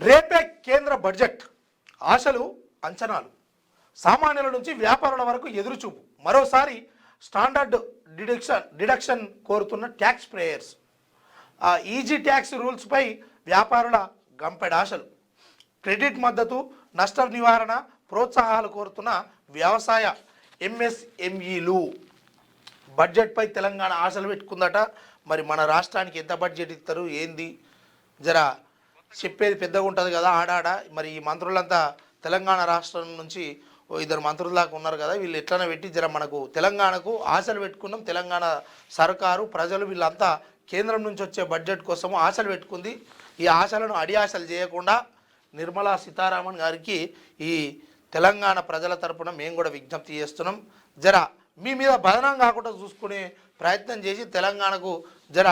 రేపే కేంద్ర బడ్జెట్ ఆశలు అంచనాలు సామాన్యుల నుంచి వ్యాపారుల వరకు ఎదురుచూపు మరోసారి స్టాండర్డ్ డిడక్షన్ కోరుతున్న ట్యాక్స్ పేయర్స్ ఈజీ ట్యాక్స్ రూల్స్పై వ్యాపారుల గంపెడాశలు క్రెడిట్ మద్దతు నష్ట నివారణ ప్రోత్సాహాలు కోరుతున్న వ్యవసాయ ఎంఎస్ఎంఈలు బడ్జెట్పై తెలంగాణ ఆశలు పెట్టుకుందట. మరి మన రాష్ట్రానికి ఎంత బడ్జెట్ ఇస్తారు ఏంది జరా చెప్పేది పెద్దగా ఉంటుంది కదా ఆడాడ. మరి ఈ మంత్రులంతా తెలంగాణ రాష్ట్రం నుంచి ఇద్దరు మంత్రుల దాకా ఉన్నారు కదా, వీళ్ళు ఎట్లనే పెట్టి జర మనకు తెలంగాణకు ఆశలు పెట్టుకున్నాం. తెలంగాణ సర్కారు ప్రజలు వీళ్ళంతా కేంద్రం నుంచి వచ్చే బడ్జెట్ కోసము ఆశలు పెట్టుకుంది. ఈ ఆశలను అడి ఆశలు చేయకుండా నిర్మలా సీతారామన్ గారికి ఈ తెలంగాణ ప్రజల తరపున మేము కూడా విజ్ఞప్తి చేస్తున్నాం. జర మీ మీద బదనం కాకుండా చూసుకునే ప్రయత్నం చేసి తెలంగాణకు జర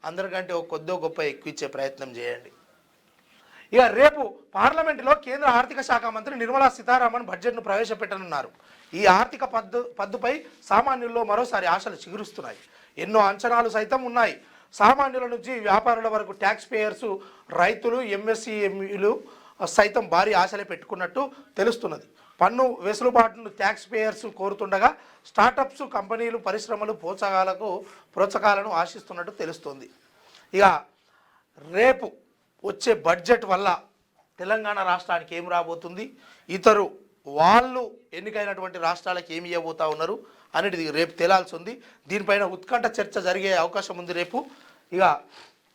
అందరికంటే ఒక కొద్దో గొప్ప ఎక్కువ ఇచ్చే ప్రయత్నం చేయండి. ఇక రేపు పార్లమెంటులో కేంద్ర ఆర్థిక శాఖ మంత్రి నిర్మలా సీతారామన్ బడ్జెట్ను ప్రవేశపెట్టనున్నారు. ఈ ఆర్థిక పద్దుపై సామాన్యుల్లో మరోసారి ఆశలు చిగురుస్తున్నాయి. ఎన్నో అంచనాలు సైతం ఉన్నాయి. సామాన్యుల నుంచి వ్యాపారుల వరకు ట్యాక్స్ పేయర్స్, రైతులు, ఎంఎస్ఈఎంఈలు సైతం భారీ ఆశలే పెట్టుకున్నట్టు తెలుస్తున్నది. పన్ను వెసులుబాటును ట్యాక్స్ పేయర్స్ కోరుతుండగా స్టార్టప్స్, కంపెనీలు, పరిశ్రమలు ప్రోత్సాహాలను ఆశిస్తున్నట్టు తెలుస్తుంది. ఇక రేపు వచ్చే బడ్జెట్ వల్ల తెలంగాణ రాష్ట్రానికి ఏం రాబోతుంది, ఇతరు వాళ్ళు ఎన్నికైనటువంటి రాష్ట్రాలకు ఏమి ఇవ్వబోతా ఉన్నారు అనేది రేపు తేలాల్సి ఉంది. దీనిపైన ఉత్కంఠ చర్చ జరిగే అవకాశం ఉంది రేపు. ఇక